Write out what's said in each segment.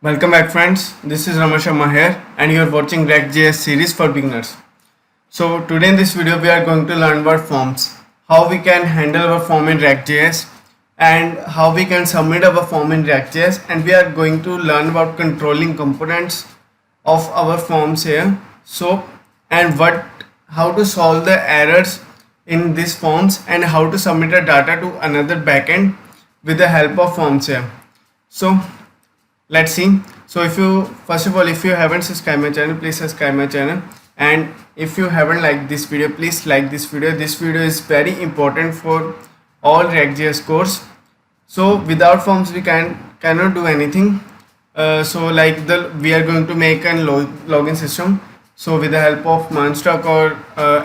Welcome back friends, this is Ramesh Sharma here and you are watching React.js series for beginners. So today in this video we are going to learn about forms, how we can handle our form in React.js and how we can submit our form in React.js, and we are going to learn about controlling components of our forms here. So and how to solve the errors in these forms and how to submit the data to another backend with the help of forms here. So let's see. So if you first of all, if you haven't subscribed my channel, please subscribe my channel, and if you haven't liked this video, please like this video. This video is very important for all React.js course. So without forms we cannot do anything. So like we are going to make a login system, so with the help of Monstruck or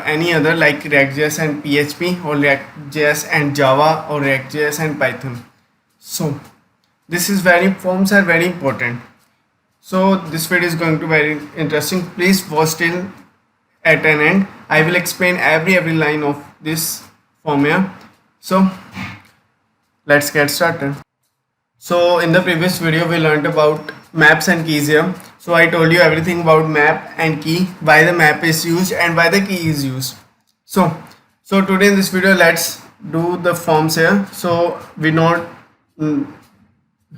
any other like React.js and PHP, or React.js and Java, or React.js and Python. So this is forms are very important. So this video is going to be very interesting. Please watch till at an end. I will explain every line of this form here. So let's get started. So in the previous video we learned about maps and keys here. So I told you everything about map and key, why the map is used and why the key is used. So today in this video let's do the forms here. So we know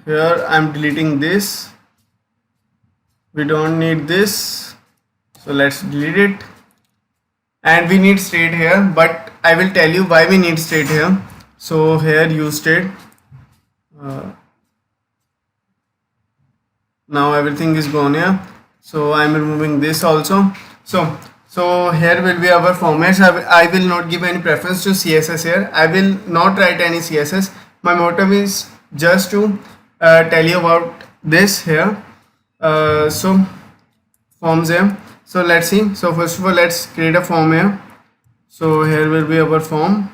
here I'm deleting this, we don't need this, so let's delete it. And we need state here, but I will tell you why we need state here. So here use state, now everything is gone here, so I'm removing this also. So here will be our formats. I will not give any preference to CSS here. I will not write any CSS. My motive is just to tell you about this here. So forms here. So let's see. So first of all, let's create a form here. So here will be our form.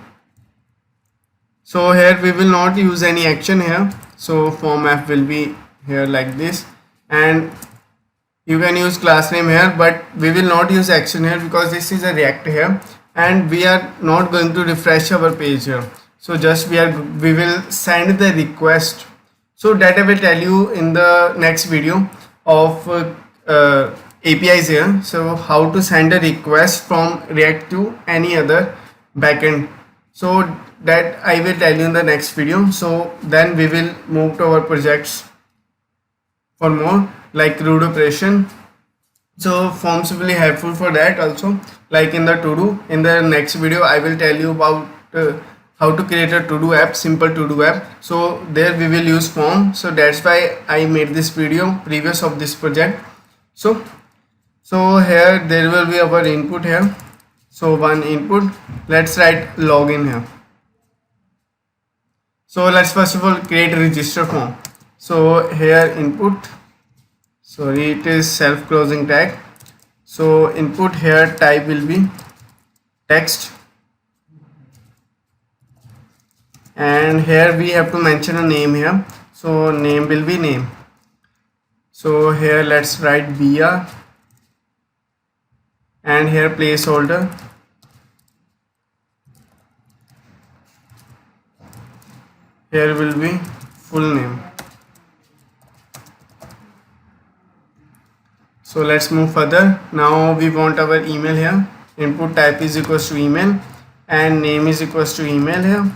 So here we will not use any action here. So form f will be here like this, and you can use class name here, but we will not use action here because this is a React here and we are not going to refresh our page here. So just we will send the request. So that I will tell you in the next video of APIs here. So how to send a request from React to any other backend. So that I will tell you in the next video. So then we will move to our projects for more, like root operation. So forms will be helpful for that also, like in the to do. In the next video I will tell you about how to create a to do app, simple to do app. So there we will use form. So that's why I made this video previous of this project. So here there will be our input here. So one input, let's write login here. So let's first of all create a register form. So here input, sorry, it is self closing tag. So input here type will be text, and here we have to mention a name here. So name will be name. So here let's write br, and here placeholder. Here will be full name. So let's move further. Now we want our email here. Input type is equals to email and name is equals to email here,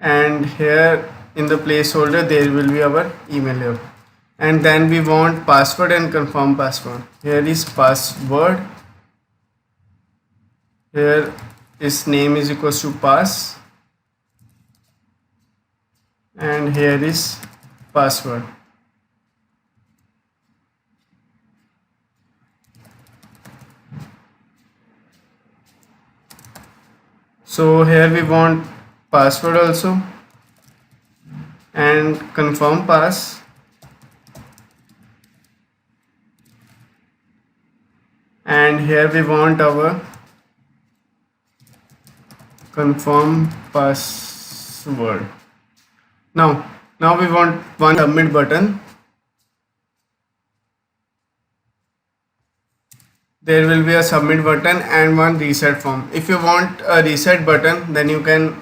and here in the placeholder there will be our email here. And then we want password and confirm password. Here is password, here is name is equals to pass, and here is password. So here we want password also and confirm pass, and here we want our confirm password. Now we want one submit button. There will be a submit button and one reset form. If you want a reset button, then you can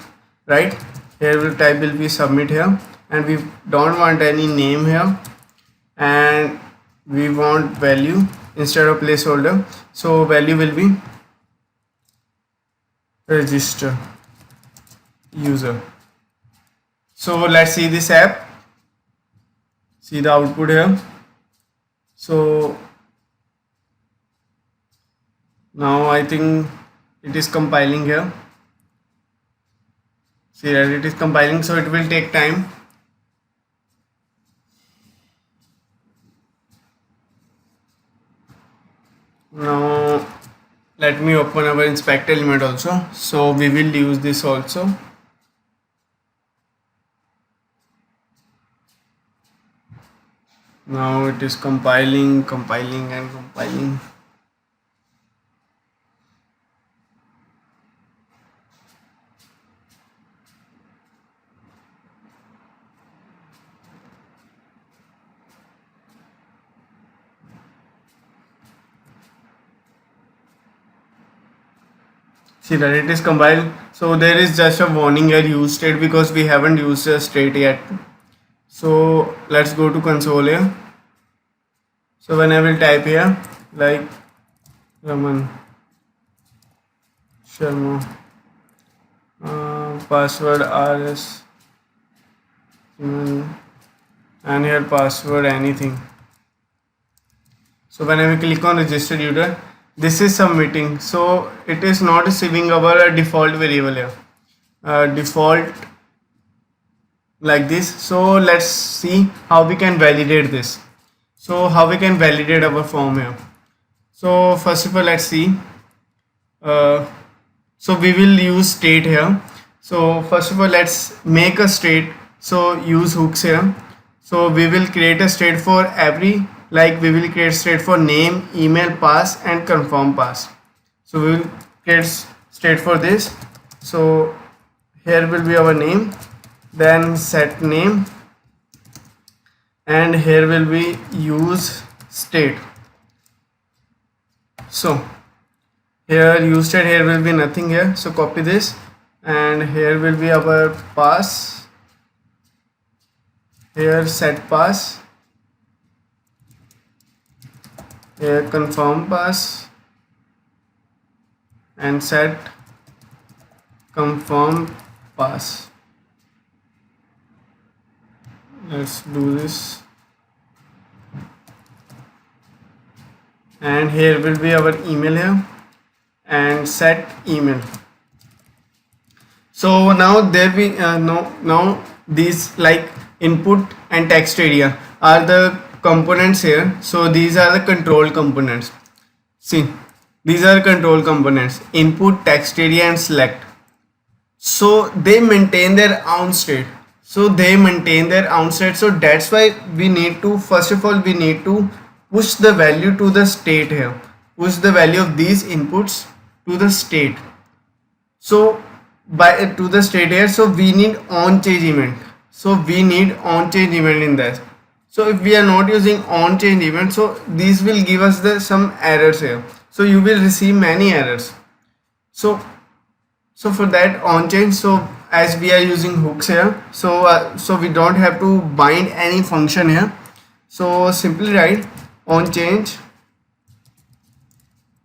write here will type will be submit here, and we don't want any name here, and we want value instead of placeholder, so value will be register user. So let's see this app, see the output here. So now I think it is compiling here. See that it is compiling, so it will take time. Now let me open our inspect element also, so we will use this also. Now it is compiling and compiling. See that it is compiled, so there is just a warning here, use state, because we haven't used a state yet. So let's go to console here. So when I will type here like Raman Sharma, password RS, and here password anything. So when I will click on registered user, this is submitting, so it is not receiving our default variable here, default like this. So let's see how we can validate this. So how we can validate our form here. So first of all, let's see. So we will use state here. So first of all, let's make a state. So use hooks here. So we will create a state for every, like we will create state for name, email, pass and confirm pass. So we will create state for this. So here will be our name, then set name, and here will be use state. So here use state, here will be nothing here, so copy this, and here will be our pass, here set pass, here confirm pass and set confirm pass. Let's do this, and here will be our email here and set email. So now there we now these like input and text area are the components here. So these are the control components. See, these are control components: input, text area and select. So they maintain their own state. So that's why we need to, first of all we need to push the value to the state here, push the value of these inputs to the state. So by to the state here, so we need on change event. So we need on change event in that. So if we are not using on change event, so these will give us the some errors here. So you will receive many errors. So for that on change, so as we are using hooks here, so we don't have to bind any function here. So simply write on change.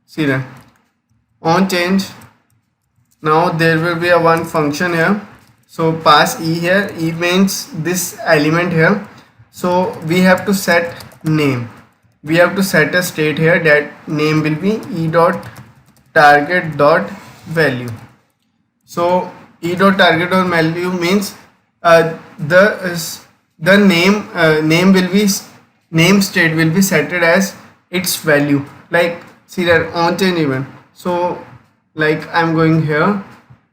See that on change. Now there will be a one function here. So pass e here. E means this element here. So we have to set name. We have to set a state here that name will be e dot target dot value. So e dot target dot value means the name will be, name state will be set as its value. Like see that on change event. So like I'm going here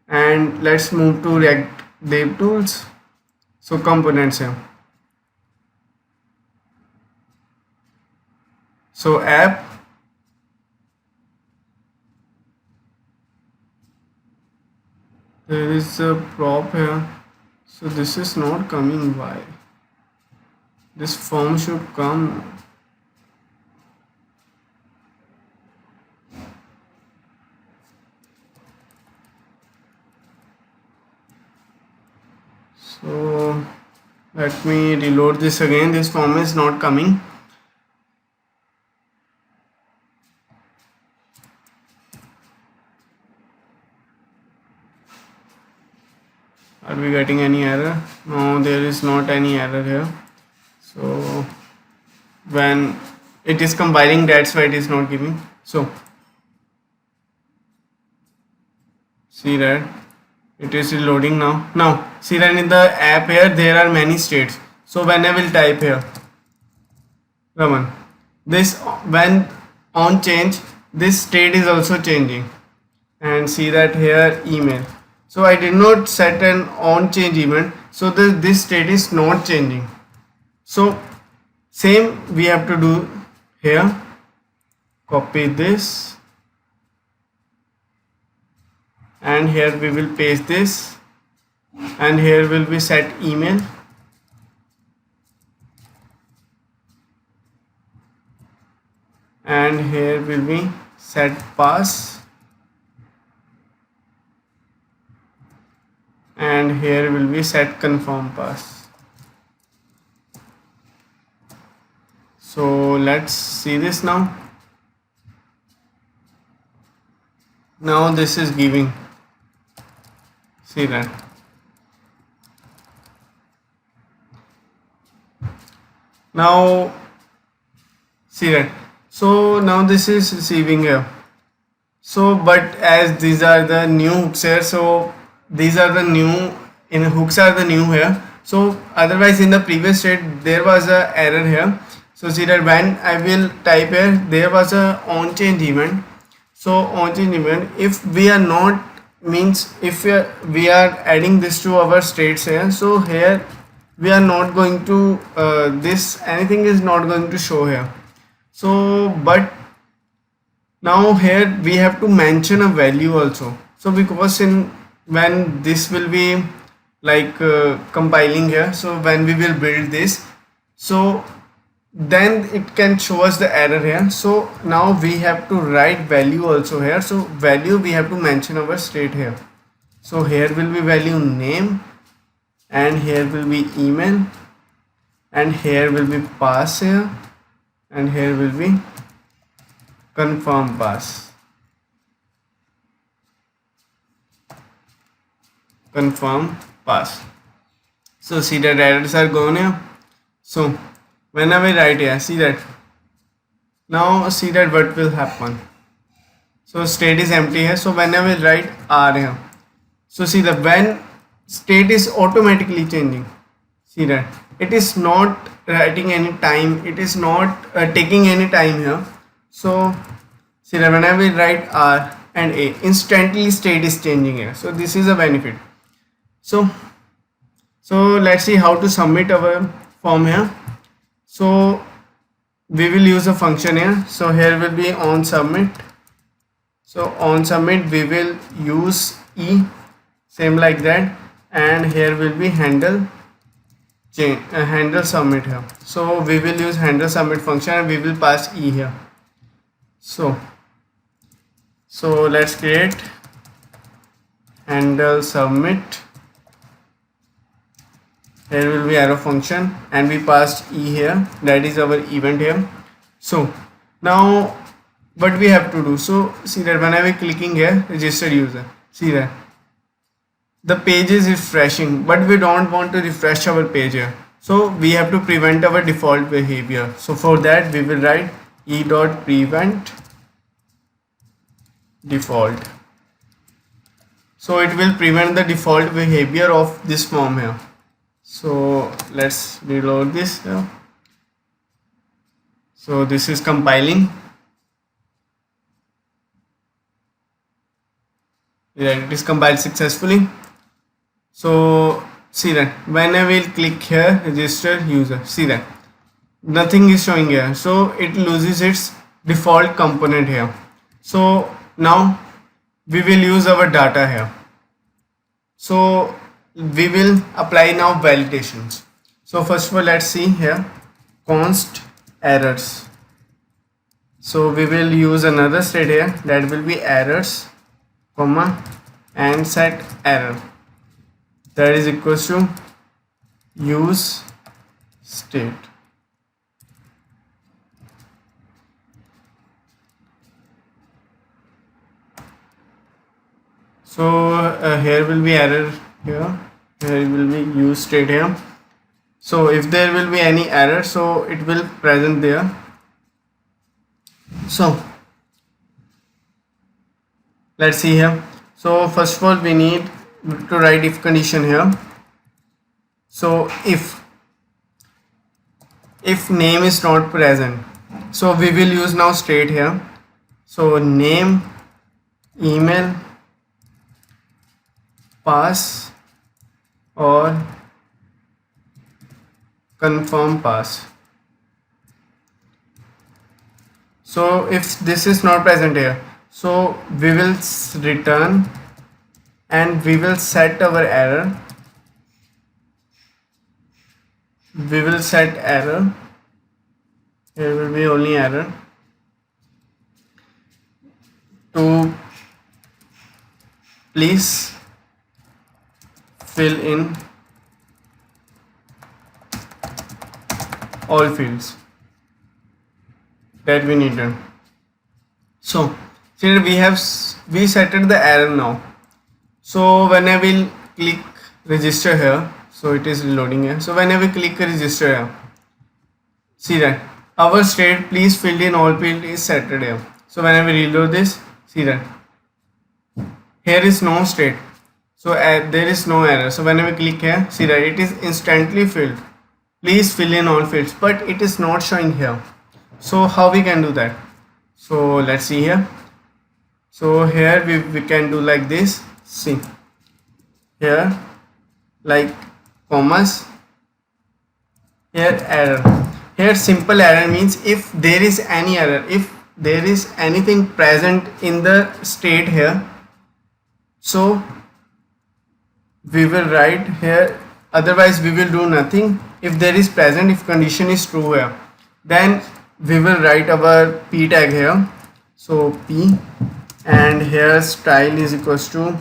and let's move to React Dev Tools. So components here. So app, there is a prop here. So this is not coming. Why? This form should come. So let me reload this again. This form is not coming. Are we getting any error? No, there is not any error here. So when it is compiling, that's why it is not giving. So see that it is loading now. Now see that in the app here there are many states. So when I will type here Raman, this when on change, this state is also changing. And see that here email. So I did not set an on change event, so this state is not changing. So same we have to do here. Copy this and here we will paste this, and here will be set email, and here will be set pass, and here will be set confirm pass. So let's see this now. Now this is giving. See that. Now see that. So now this is receiving here. So but as these are the new hooks here, so these are the new hooks are the new here. So otherwise in the previous state there was a error here. So see that when I will type here, there was a on change event. So on change event, if we are not, means if we are adding this to our states here, so here we are not going to this anything is not going to show here. So but now here we have to mention a value also. So because when this will be like compiling here, so when we will build this, so then it can show us the error here. So now we have to write value also here. So value we have to mention our state here. So here will be value name, and here will be email, and here will be pass here, and here will be confirm pass. Confirm pass. So see that errors are gone here. So whenever I write here, see that now see that what will happen. So state is empty here. So whenever I write R here, so see that when state is automatically changing, see that it is not writing any time, it is not taking any time here. So see that whenever we write R and A, instantly state is changing here. So this is a benefit. So let's see how to submit our form here. So we will use a function here. So here will be on submit. So on submit we will use E, same like that, and here will be handle change handle submit here. So we will use handle submit function and we will pass E here. So let's create handle submit. Here will be arrow function and we passed E here, that is our event here. So now what we have to do, so see that when I am clicking here registered user, see that the page is refreshing, but we don't want to refresh our page here. So we have to prevent our default behavior. So for that we will write e.prevent default. So it will prevent the default behavior of this form here. So let's reload this here. So this is compiling. Yeah, it is compiled successfully. So see that when I will click here register user, see that nothing is showing here, so it loses its default component here. So now we will use our data here. So we will apply now validations. So first of all, let's see here const errors. So we will use another state here, that will be errors comma and set error, that is equals to use state. So here will be error here, here will be use state here. So if there will be any error, so it will present there. So let's see here. So first of all we need to write if condition here. So if name is not present, so we will use now state here. So name, email, pass or confirm pass. So if this is not present here, so we will return and we will set our error. We will set error. Here will be only error to please fill in all fields that we needed. So here we setted the error now. So when I will click register here, so it is reloading here. So when I will click register here, see that our state please fill in all field is set here. So when I will reload this, see that here is no state, so there is no error. So when I will click here, see that it is instantly filled, please fill in all fields, but it is not showing here. So how we can do that? So let's see here. So here we can do like this. See here, like commas, here error. Here simple error means if there is any error, if there is anything present in the state here, so we will write here, otherwise we will do nothing. If there is present, if condition is true here, then we will write our p tag here. So p, and here style is equals to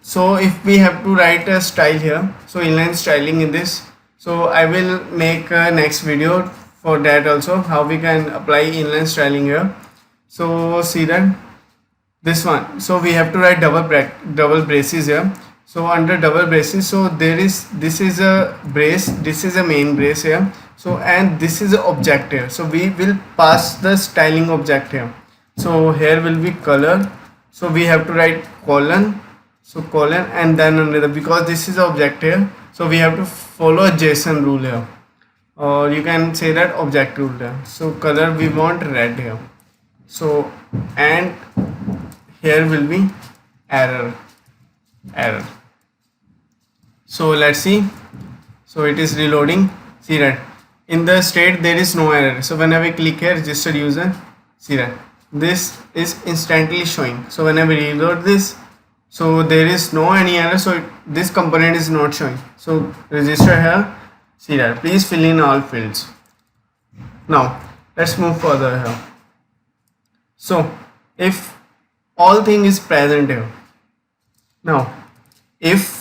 so if we have to write a style here, so inline styling in this, so I will make a next video for that also, how we can apply inline styling here. So see that this one, so we have to write double braces here. So under double braces, so this is a brace, this is a main brace here, so and this is an object here, so we will pass the styling object here. So here will be color, so we have to write colon, so colon, and then another, because this is object here, so we have to follow a JSON rule here, or you can say that object rule here. So color we want red here. So and here will be error. So let's see. So it is reloading. See that in the state there is no error. So whenever we click here registered user, see that this is instantly showing. So whenever we reload this, so there is no any error, so this component is not showing. So register here, see that please fill in all fields. Now let's move further here. So if all thing is present here, now if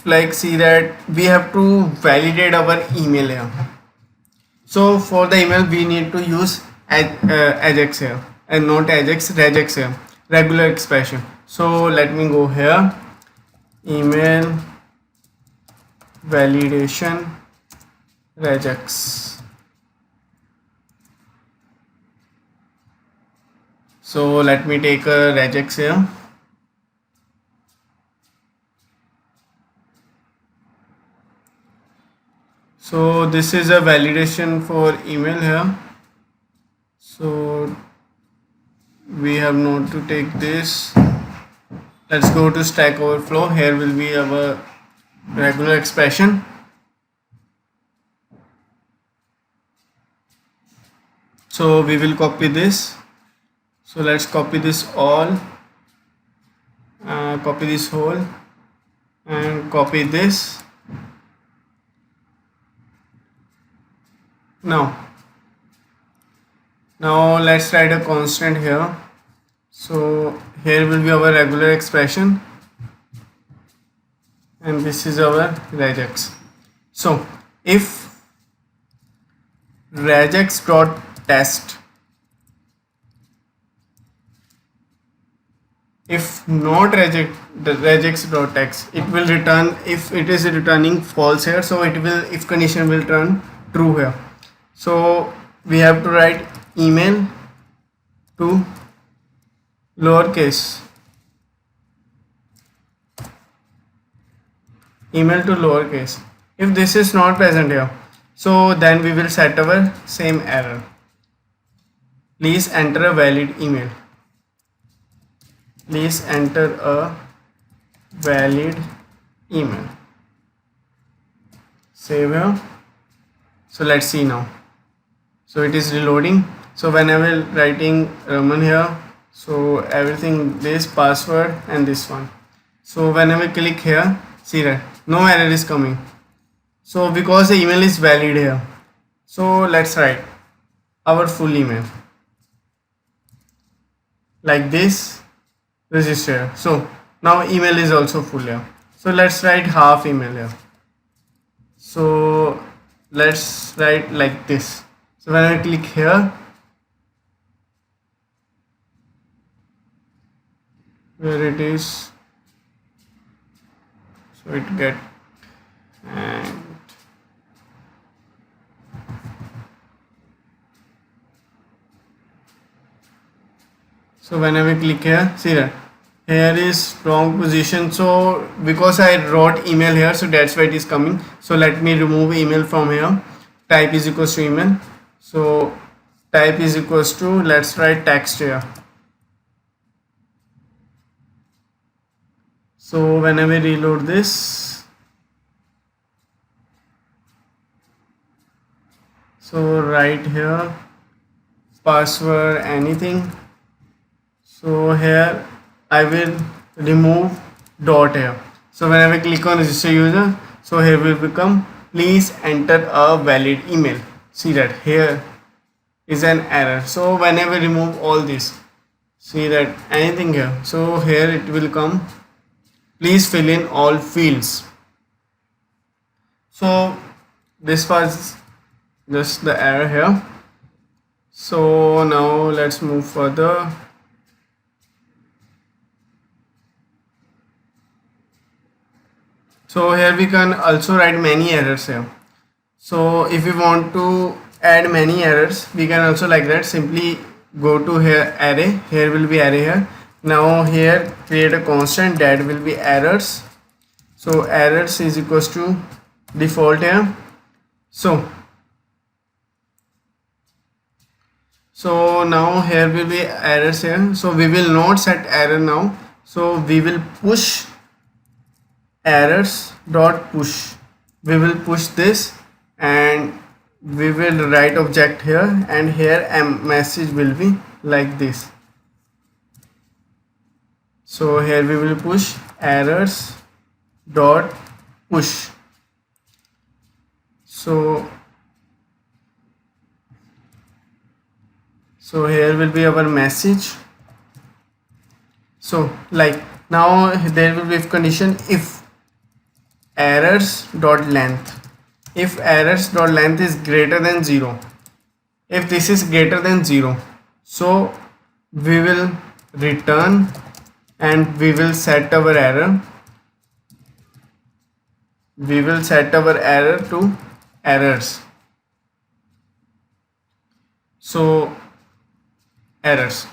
like see that we have to validate our email here. So for the email we need to use Ajax here, and not Ajax, regex here, regular expression. So let me go here, email validation regex. So let me take a regex here. So this is a validation for email here. So we have not to take this. Let's go to Stack Overflow. Here will be our regular expression. So we will copy this. So let's copy this all, copy this whole, and copy this. Now let's write a constant here. So here will be our regular expression, and this is our regex. So if regex dot test, if not rejects dot text, it will return if it is returning false here, so it will, if condition will turn true here. So we have to write email to lowercase, email to lowercase. If this is not present here, so then we will set our same error, please enter a valid email, please enter a valid email, save here. So let's see now. So it is reloading. So whenever writing Raman here, so everything, this password and this one. So whenever click here, see that no error is coming. So because the email is valid here. So let's write our full email like this, register here. So now email is also full here. So let's write half email here. So let's write like this. So when I click here, where it is, so it get, and so whenever click here, see that here is wrong position. So because I wrote email here, so that's why it is coming. So let me remove email from here. Type is equals to email. So type is equals to, let's write text here. So whenever we reload this, so right here password anything. So here I will remove dot here. So whenever I click on register user, so here will become please enter a valid email. See that here is an error. So whenever remove all this, see that anything here, so here it will come please fill in all fields. So this was just the error here. So now let's move further. So here we can also write many errors here. So if we want to add many errors, we can also like that, simply go to here array, here will be array here. Now here create a constant that will be errors. So errors is equals to default here. So now here will be errors here. So we will not set error now. So we will push errors dot push. We will push this and we will write object here, and here a message will be like this. So here we will push errors dot push. So here will be our message. So like now there will be if condition if errors dot length, if errors dot length is greater than 0, if this is greater than 0, so we will return and we will set our error, we will set our error to errors. So errors,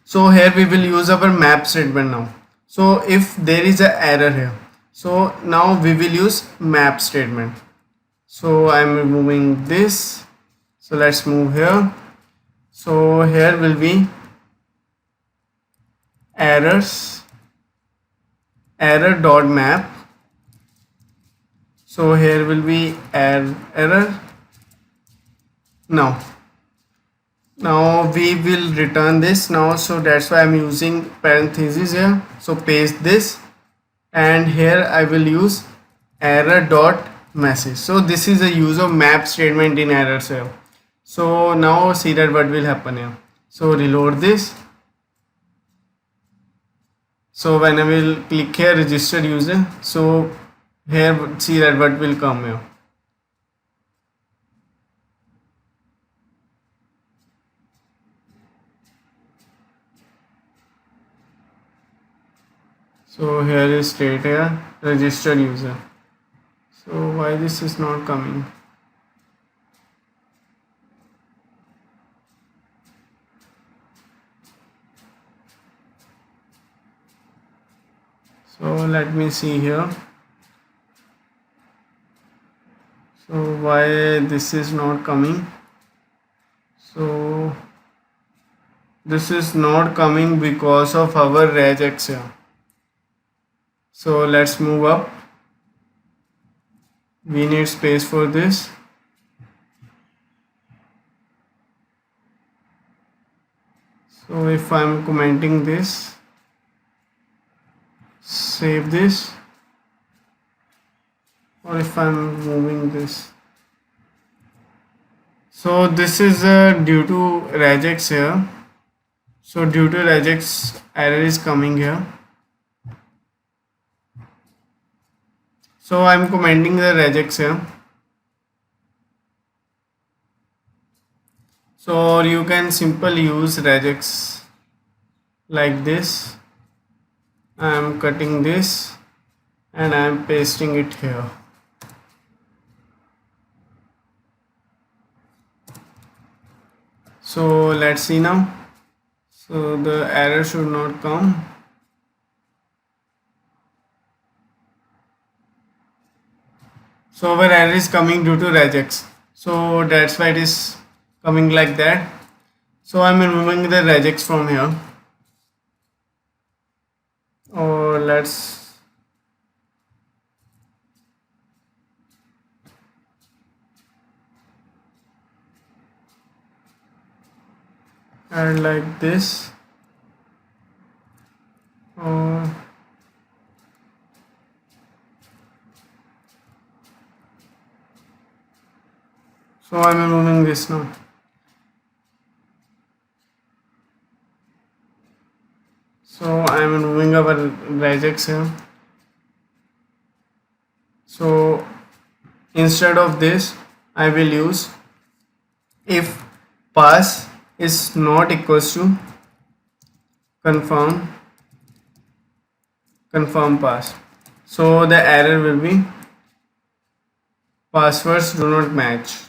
so here we will use our map statement now. So if there is a error here, so now we will use map statement. So I am removing this. So let's move here. So here will be errors, error dot map. So here will be error. Now we will return this now, so that's why I'm using parentheses here. So paste this, and here I will use error dot message. So this is a use of map statement in errors here. So now see that what will happen here. So reload this. So when I will click here register user, so here see that what will come here. So here is state here registered user. So why this is not coming? So let me see here. So why this is not coming? So this is not coming because of our regex here. So let's move up. We need space for this. So if I'm commenting this, save this, or if I'm moving this. So this is due to regex here. So due to regex error is coming here. So I'm commenting the regex here. So you can simply use regex like this. I am cutting this and I am pasting it here. So let's see now. So the error should not come. So our error is coming due to regex. So that's why it is coming like that. So I'm removing the regex from here. Or let's add like this. Or so I'm removing this now. So I'm removing our regex here. So instead of this, I will use if pass is not equals to confirm pass. So the error will be passwords do not match.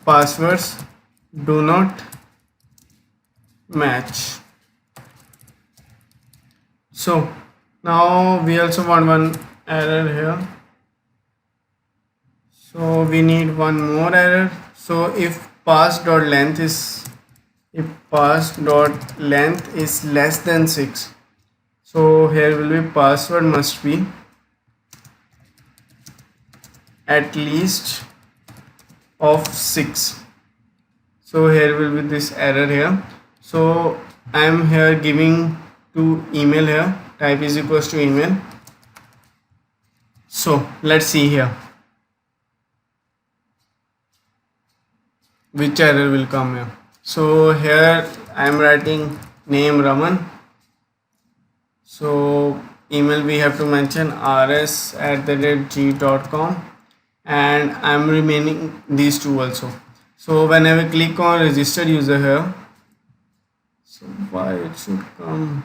Passwords do not match. So now we also want one error here. So we need one more error. So if pass.length is less than 6, so here will be password must be at least of 6. So here will be this error here. So I am here giving to email here, type is equals to email. So let's see here which error will come here. So here I am writing name Raman. So email we have to mention rs@g.com, and I am remaining these two also. So whenever I click on registered user here, so why it should come?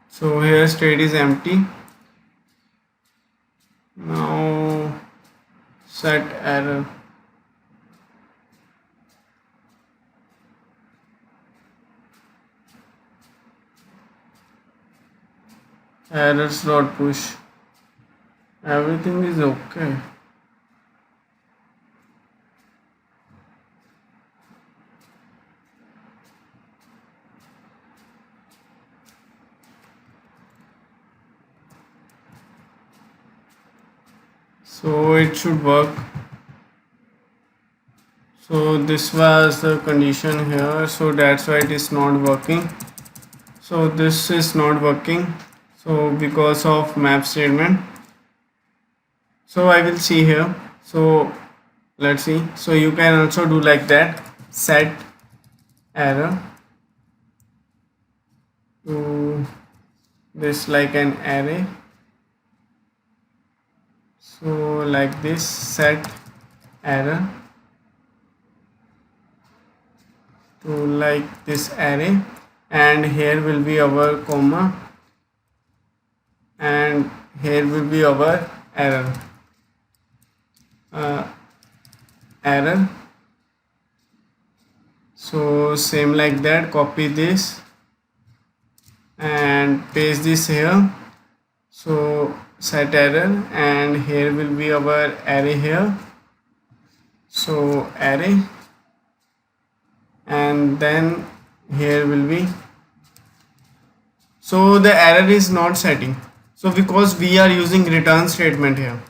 So here state is empty. Now set error. Errors dot push. Everything is okay. So it should work. So this was the condition here, so that's why it is not working. So this is not working, so because of map statement. So I will see here. So let's see. So you can also do like that, set error to this like an array. So like this, set error to like this array, and here will be our comma, and here will be our error. Error. So same like that, copy this and paste this here. So set error, and here will be our array here. So array, and then here will be, so the error is not setting, so because we are using return statement here.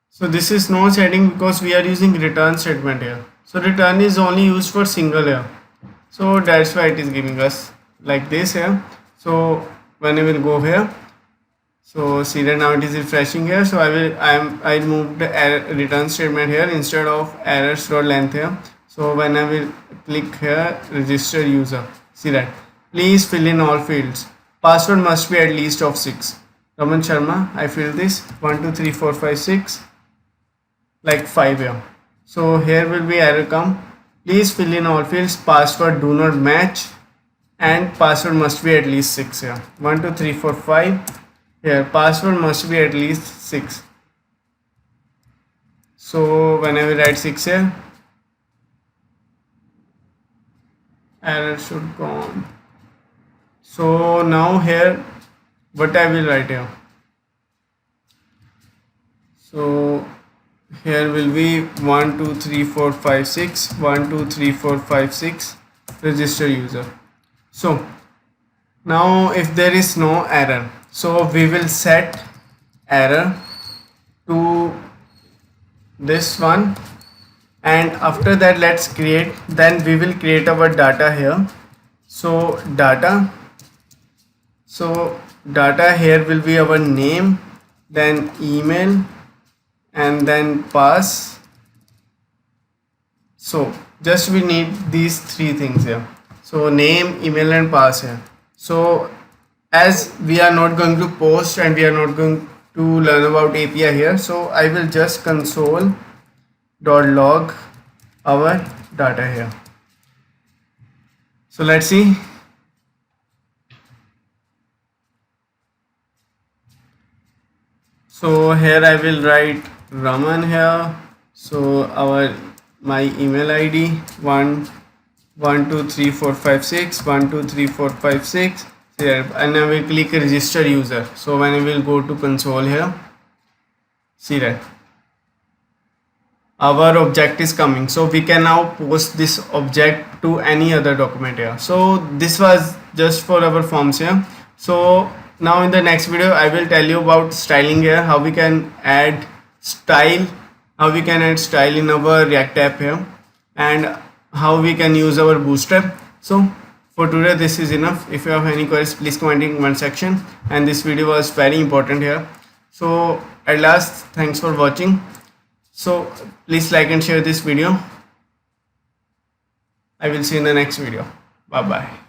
So this is not setting because we are using return statement here. So return is only used for single here. So that's why it is giving us like this here. So when I will go here, so see that now it is refreshing here. So I moved the error return statement here instead of errors.length here. So when I will click here, register user, see that, please fill in all fields. Password must be at least of 6. Raman Sharma, I fill this 1 2 3 4 5 6, like 5 here. So here will be error come, please fill in all fields, password do not match, and password must be at least 6 here. 1 2 3 4 5, here password must be at least 6. So when I will write 6 here, error should go on. So now here what I will write here, so here will be 1 2 3 4 5 6, 1 2 3 4 5 6, register user. So now if there is no error, so we will set error to this one, and after that let's create, then we will create our data here. So data, so data here will be our name, then email, and then pass. So just we need these 3 things here, so name, email, and pass here. So as we are not going to post and we are not going to learn about API here, so I will just console.log our data here. So let's see. So here I will write Raman here. So my email ID 1 1 2 3 4 5 6, 1 2 3 4 5 6 here, and I will click register user. So when I will go to console here, see that our object is coming, so we can now post this object to any other document here. So this was just for our forms here. So now in the next video I will tell you about styling here, how we can add style, in our React app here, and how we can use our Bootstrap. So for today this is enough. If you have any queries, please comment in comment section, and this video was very important here. So at last, thanks for watching. So please like and share this video. I will see you in the next video. Bye bye.